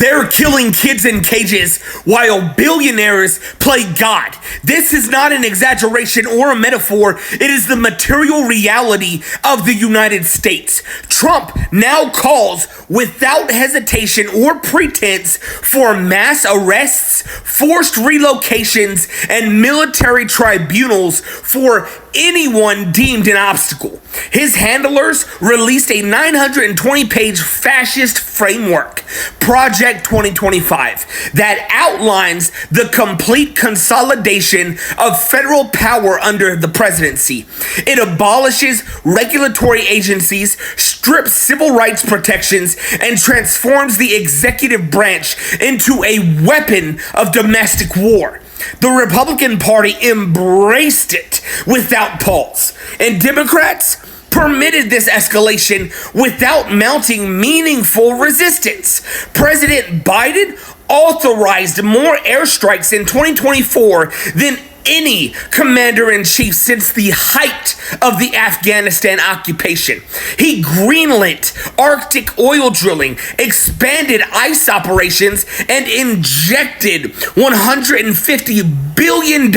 They're killing kids in cages while billionaires play God. This is not an exaggeration or a metaphor. It is the material reality of the United States. Trump now calls without hesitation or pretense for mass arrests, forced relocations, and military tribunals for anyone deemed an obstacle. His handlers released a 920-page fascist framework, Project 2025, that outlines the complete consolidation of federal power under the presidency. It abolishes regulatory agencies, strips civil rights protections, and transforms the executive branch into a weapon of domestic war. The Republican Party embraced it without pause, and Democrats permitted this escalation without mounting meaningful resistance. President Biden authorized more airstrikes in 2024 than any commander-in-chief since the height of the Afghanistan occupation. He greenlit Arctic oil drilling, expanded ICE operations, and injected $150 billion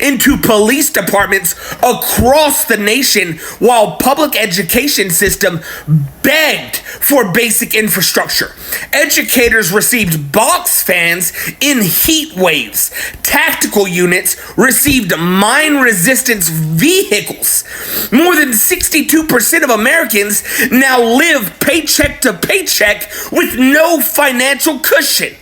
into police departments across the nation, while public education system begged for basic infrastructure. Educators received box fans in heat waves. Tactical units received mine resistance vehicles. More than 62% of Americans now live paycheck to paycheck with no financial cushion.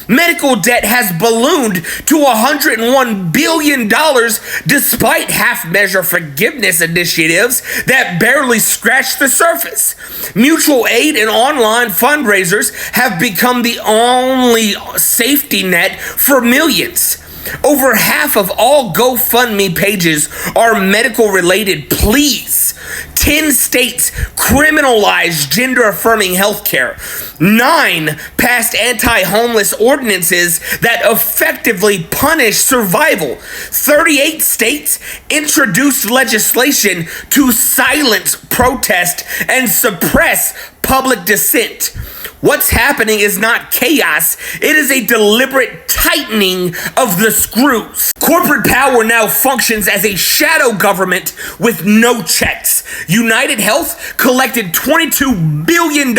Medical debt has ballooned to $101 billion despite half-measure forgiveness initiatives that barely scratch the surface. Mutual aid and online fundraisers have become the only safety net for millions. Over half of all GoFundMe pages are medical-related pleas. 10 states criminalize gender-affirming healthcare. 9 passed anti-homeless ordinances that effectively punish survival. 38 states introduced legislation to silence protest and suppress public dissent. What's happening is not chaos, it is a deliberate tightening of the screws. Corporate power now functions as a shadow government with no checks. United Health collected $22 billion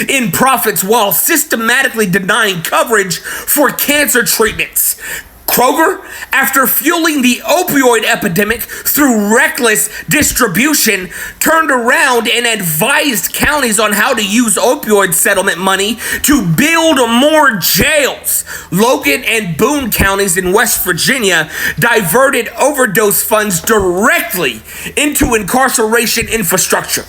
in profits while systematically denying coverage for cancer treatments. Kroger, after fueling the opioid epidemic through reckless distribution, turned around and advised counties on how to use opioid settlement money to build more jails. Logan and Boone counties in West Virginia diverted overdose funds directly into incarceration infrastructure.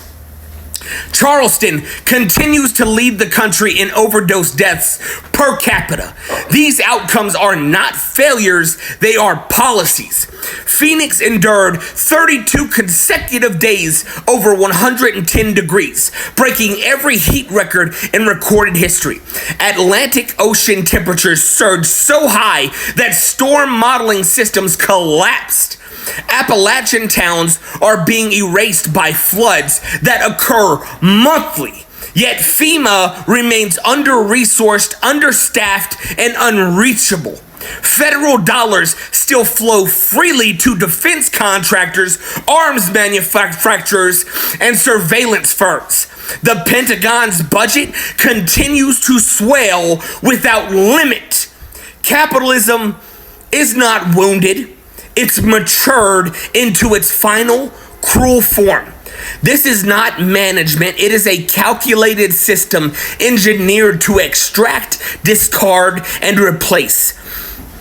Charleston continues to lead the country in overdose deaths per capita. These outcomes are not failures, they are policies. Phoenix endured 32 consecutive days over 110 degrees, breaking every heat record in recorded history. Atlantic Ocean temperatures surged so high that storm modeling systems collapsed. Appalachian towns are being erased by floods that occur monthly. Yet FEMA remains under-resourced, understaffed, and unreachable. Federal dollars still flow freely to defense contractors, arms manufacturers, and surveillance firms. The Pentagon's budget continues to swell without limit. Capitalism is not wounded. It's matured into its final cruel form. This is not management. It is a calculated system engineered to extract, discard, and replace.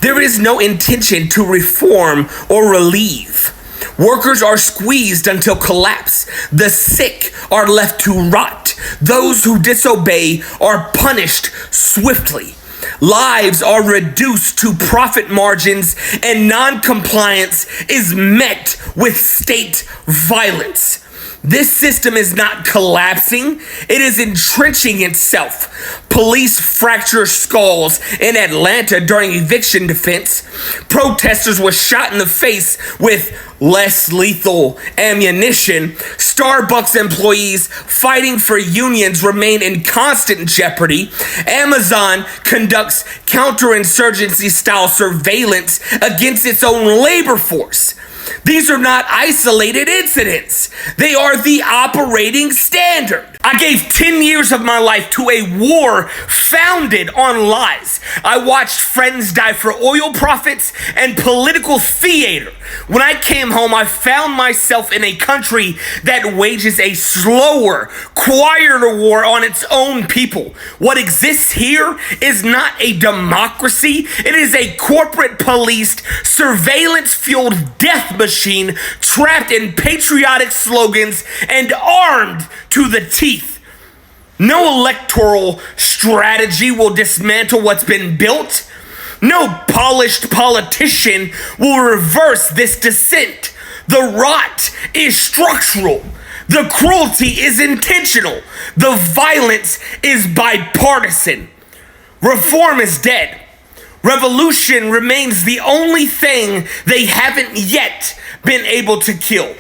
There is no intention to reform or relieve. Workers are squeezed until collapse. The sick are left to rot. Those who disobey are punished swiftly. Lives are reduced to profit margins, and non-compliance is met with state violence. This system is not collapsing, it is entrenching itself. Police fracture skulls in Atlanta during eviction defense. Protesters were shot in the face with less lethal ammunition. Starbucks employees fighting for unions remain in constant jeopardy. Amazon conducts counterinsurgency style surveillance against its own labor force. These are not isolated incidents. They are the operating standard. I gave 10 years of my life to a war founded on lies. I watched friends die for oil profits and political theater. When I came home, I found myself in a country that wages a slower, quieter war on its own people. What exists here is not a democracy. It is a corporate policed, surveillance-fueled death machine trapped in patriotic slogans and armed to the teeth. No electoral strategy will dismantle what's been built. No polished politician will reverse this descent. The rot is structural. The cruelty is intentional. The violence is bipartisan. Reform is dead. Revolution remains the only thing they haven't yet been able to kill.